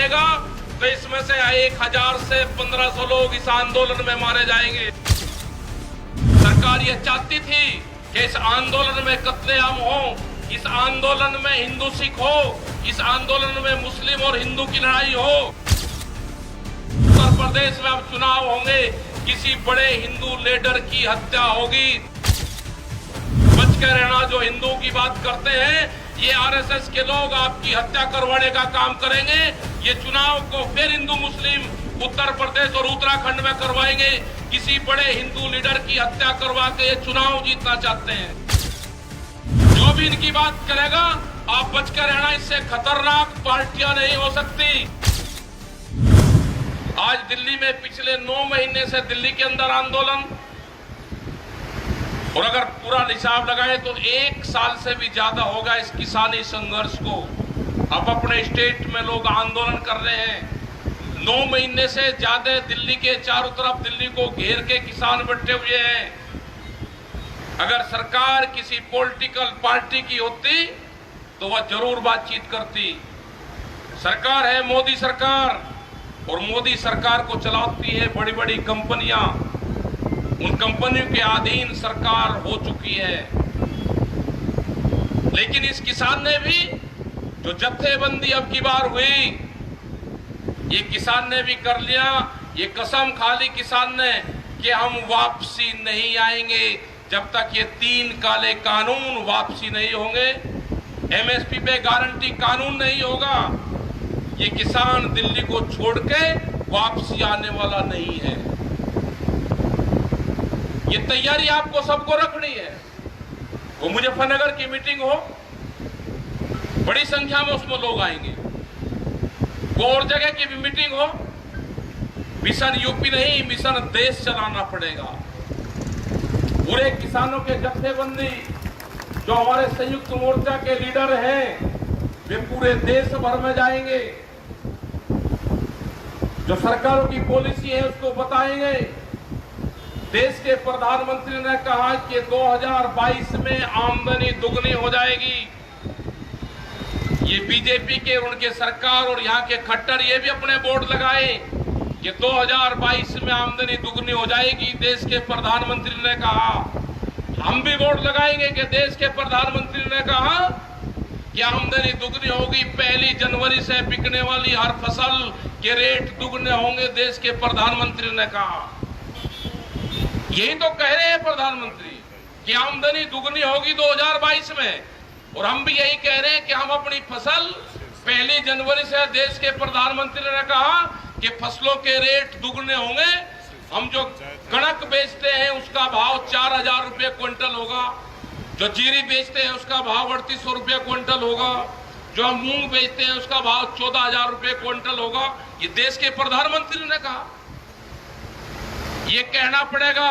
जाएगा तो इसमें से 1000 से 1500 लोग इस आंदोलन में मारे जाएंगे। सरकार ये चाहती थी कि इस आंदोलन में कत्लेआम हो, इस आंदोलन में हिंदू सिख हो, इस आंदोलन में मुस्लिम और हिंदू की लड़ाई हो। उत्तर प्रदेश में अब चुनाव होंगे, किसी बड़े हिंदू लीडर की हत्या होगी। बच के रहना, जो हिंदू की बात करते हैं, ये आरएसएस के लोग आपकी हत्या करवाने का काम करेंगे। ये चुनाव को फिर हिंदू मुस्लिम उत्तर प्रदेश और उत्तराखंड में करवाएंगे। किसी बड़े हिंदू लीडर की हत्या करवा के ये चुनाव जीतना चाहते हैं। जो भी इनकी बात करेगा, आप बच के रहना, इससे खतरनाक पार्टियां नहीं हो सकती। आज दिल्ली में पिछले 9 महीने से दिल्ली के अंदर आंदोलन, और अगर पूरा हिसाब लगाए तो 1 साल से भी ज्यादा होगा इस किसानी संघर्ष को। अब अपने स्टेट में लोग आंदोलन कर रहे हैं। 9 महीने से ज्यादा दिल्ली के चारों तरफ दिल्ली को घेर के किसान बैठे हुए हैं। अगर सरकार किसी पॉलिटिकल पार्टी की होती तो वह जरूर बातचीत करती। सरकार है मोदी सरकार, और मोदी सरकार को चलाती है बड़ी बड़ी कंपनियां। उन कंपनियों के अधीन सरकार हो चुकी है। लेकिन इस किसान ने भी, जो जत्थेबंदी अब की बार हुई, ये किसान ने भी कर लिया। ये कसम खा ली किसान ने कि हम वापसी नहीं आएंगे जब तक ये 3 काले कानून वापसी नहीं होंगे, एमएसपी पे गारंटी कानून नहीं होगा। ये किसान दिल्ली को छोड़ के वापसी आने वाला नहीं है। ये तैयारी आपको सबको रखनी है। वो मुजफ्फरनगर की मीटिंग हो, बड़ी संख्या में उसमें लोग आएंगे। वो और जगह की भी मीटिंग हो, मिशन यूपी नहीं, मिशन देश चलाना पड़ेगा। पूरे किसानों के जत्थेबंदी, जो हमारे संयुक्त मोर्चा के लीडर हैं, वे पूरे देश भर में जाएंगे। जो सरकारों की पॉलिसी है उसको बताएंगे। देश के प्रधानमंत्री ने कहा कि 2022 में आमदनी दुगनी हो जाएगी। ये बीजेपी के, उनके सरकार और यहाँ के खट्टर ये भी अपने बोर्ड लगाए कि 2022 में आमदनी दुगनी हो जाएगी। देश के प्रधानमंत्री ने कहा, हम भी बोर्ड लगाएंगे कि देश के प्रधानमंत्री ने कहा कि आमदनी दुगनी होगी। 1 जनवरी से बिकने वाली हर फसल के रेट दुगने होंगे, देश के प्रधानमंत्री ने कहा। यही तो कह रहे हैं प्रधानमंत्री कि आमदनी दुगनी होगी 2022 में, और हम भी यही कह रहे हैं कि हम अपनी फसल 1 जनवरी से, देश के प्रधानमंत्री ने कहा कि फसलों के रेट दुगने होंगे। हम जो कणक बेचते हैं उसका भाव 4000 रुपये क्विंटल होगा, जो जीरी बेचते हैं उसका भाव 3800 रुपये क्विंटल होगा, जो हम मूंग बेचते हैं उसका भाव 14000 रुपये क्विंटल होगा। ये देश के प्रधानमंत्री ने कहा। ये कहना पड़ेगा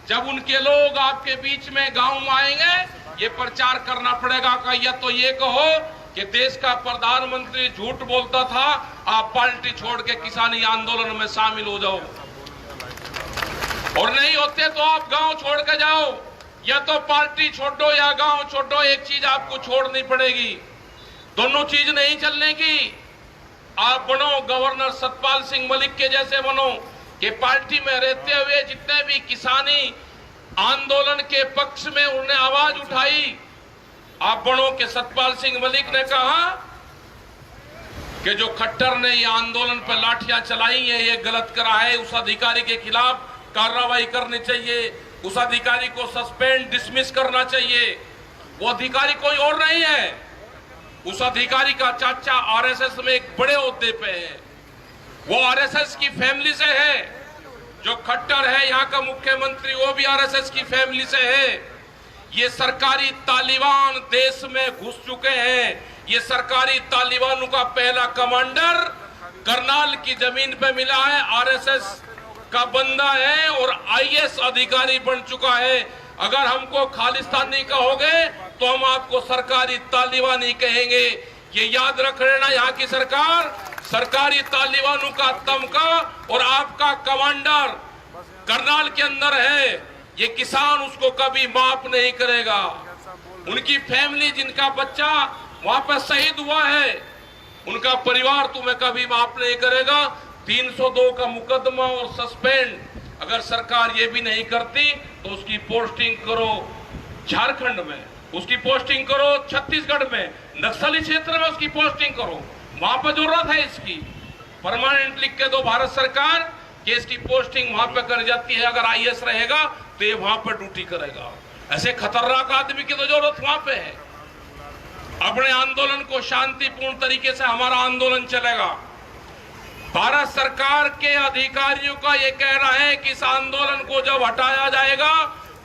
जब उनके लोग आपके बीच में गांव में आएंगे, ये प्रचार करना पड़ेगा कि या तो ये कहो कि देश का प्रधानमंत्री झूठ बोलता था, आप पार्टी छोड़ के किसानी आंदोलन में शामिल हो जाओ, और नहीं होते तो आप गांव छोड़ के जाओ। या तो पार्टी छोड़ो या गांव छोड़ो, एक चीज आपको छोड़नी पड़ेगी। दोनों चीज नहीं चलने की। आप बनो गवर्नर सतपाल सिंह मलिक के जैसे बनो कि पार्टी में रहते हुए जितने भी किसानी आंदोलन के पक्ष में उन्होंने आवाज उठाई, आप बनो कि सतपाल सिंह मलिक ने कहा कि जो खट्टर ने ये आंदोलन पर लाठियां चलाई है, ये गलत करा है, उस अधिकारी के खिलाफ कार्रवाई करनी चाहिए, उस अधिकारी को सस्पेंड डिसमिस करना चाहिए। वो अधिकारी कोई और नहीं है, उस अधिकारी का चाचा आरएसएस में एक बड़े ओहदे पे है, वो आरएसएस की फैमिली से है। जो खट्टर है यहाँ का मुख्यमंत्री, वो भी आरएसएस की फैमिली से है। ये सरकारी तालिबान देश में घुस चुके हैं। ये सरकारी तालिबानों का पहला कमांडर करनाल की जमीन पे मिला है, आरएसएस का बंदा है और आईएएस अधिकारी बन चुका है। अगर हमको खालिस्तानी कहोगे तो हम आपको सरकारी तालिबानी कहेंगे। ये याद रख लेना, यहाँ की सरकार सरकारी तालिबानों का तमका और आपका कमांडर करनाल के अंदर है। ये किसान उसको कभी माफ नहीं करेगा। उनकी फैमिली, जिनका बच्चा वहां पर शहीद हुआ है, उनका परिवार तुम्हें कभी माफ नहीं करेगा। 302 का मुकदमा और सस्पेंड अगर सरकार ये भी नहीं करती तो उसकी पोस्टिंग करो झारखंड में, उसकी पोस्टिंग करो छत्तीसगढ़ में, नक्सली क्षेत्र में उसकी पोस्टिंग करो, वहां पर जरूरत है इसकी। परमानेंट लिख के दो भारत सरकार कि इसकी पोस्टिंग वहां पर कर जाती है। अगर आईएएस रहेगा तो ये वहां पर ड्यूटी करेगा। ऐसे खतरनाक आदमी की तो जरूरत वहां पे है। अपने आंदोलन को शांतिपूर्ण तरीके से हमारा आंदोलन चलेगा। भारत सरकार के अधिकारियों का यह कहना है कि इस आंदोलन को जब हटाया जाएगा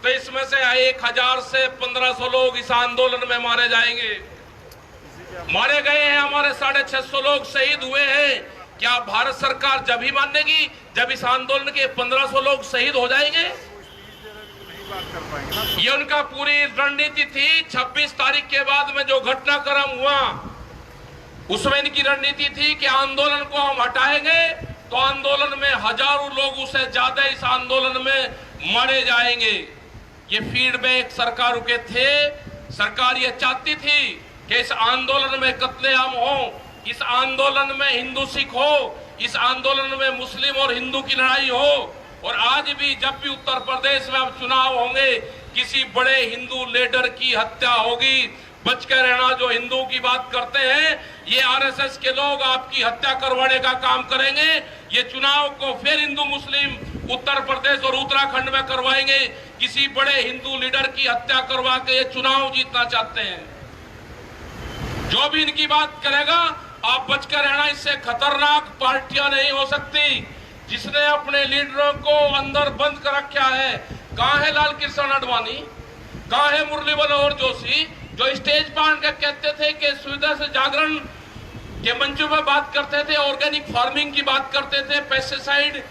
तो इसमें से 1000 से 1500 लोग इस आंदोलन में मारे जाएंगे। मारे गए हैं, हमारे 650 लोग शहीद हुए हैं। क्या भारत सरकार जब ही मानेगी जब इस आंदोलन के 1500 लोग शहीद हो जाएंगे? ये उनका पूरी रणनीति थी। 26 तारीख के बाद में जो घटनाक्रम हुआ उसमें इनकी रणनीति थी कि आंदोलन को हम हटाएंगे तो आंदोलन में हजारों लोग से ज्यादा इस आंदोलन में मारे जाएंगे। ये फीडबैक सरकारों के थे। सरकार ये चाहती थी कि इस आंदोलन में कत्लेआम हो, इस आंदोलन में हिंदू सिख हो, इस आंदोलन में मुस्लिम और हिंदू की लड़ाई हो। और आज भी जब भी उत्तर प्रदेश में अब चुनाव होंगे, किसी बड़े हिंदू लीडर की हत्या होगी, बच कर रहना। जो हिंदू की बात करते हैं ये आरएसएस के लोग आपकी हत्या करवाने का काम करेंगे। ये चुनाव को फिर हिंदू मुस्लिम उत्तर प्रदेश और उत्तराखंड में करवाएंगे। किसी बड़े हिंदू लीडर की हत्या करवा के ये चुनाव जीतना चाहते हैं। जो भी इनकी बात करेगा आप बचकर रहना। इससे खतरनाक पार्टियां नहीं हो सकती। जिसने अपने लीडरों को अंदर बंद कर रखा है, कहां है लाल कृष्ण आडवाणी, कहां है मुरली मनोहर जोशी, जो स्टेज पर कहते थे कि सुविधा से जागरण के मंचों में बात करते थे, ऑर्गेनिक फार्मिंग की बात करते थे, पेस्टिसाइड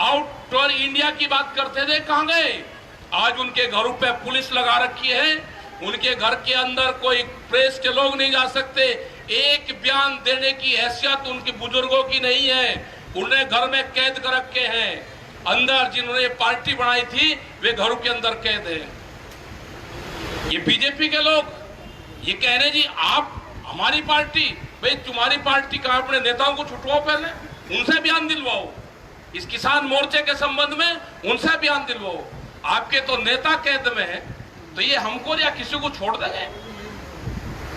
आउट ऑफ इंडिया की बात करते थे, कहां गए? आज उनके घरों पे पुलिस लगा रखी है। उनके घर के अंदर कोई प्रेस के लोग नहीं जा सकते। एक बयान देने की हैसियत उनके बुजुर्गों की नहीं है। उन्हें घर में कैद कर रखे हैं। अंदर जिन्होंने पार्टी बनाई थी वे घरों के अंदर कैद है। ये बीजेपी के लोग ये कह रहे जी आप हमारी पार्टी, भाई तुम्हारी पार्टी का अपने नेताओं को छुटवाओ, पहले उनसे बयान दिलवाओ। इस किसान मोर्चे के संबंध में उनसे बयान दिलवाओ। आपके तो नेता कैद में है तो ये हमको या किसी को छोड़ देंगे?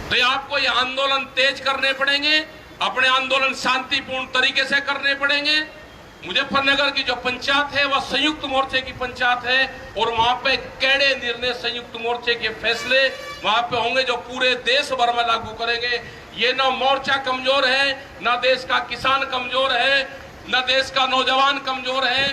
तो ये आपको ये आंदोलन तेज करने पड़ेंगे। अपने आंदोलन शांतिपूर्ण तरीके से करने पड़ेंगे। मुजफ्फरनगर की जो पंचायत है वह संयुक्त मोर्चे की पंचायत है और वहां पे कड़े निर्णय संयुक्त मोर्चे के फैसले वहां पे होंगे जो पूरे देश भर में लागू करेंगे। ये ना मोर्चा कमजोर है, ना देश का किसान कमजोर है, ना देश का नौजवान कमजोर है।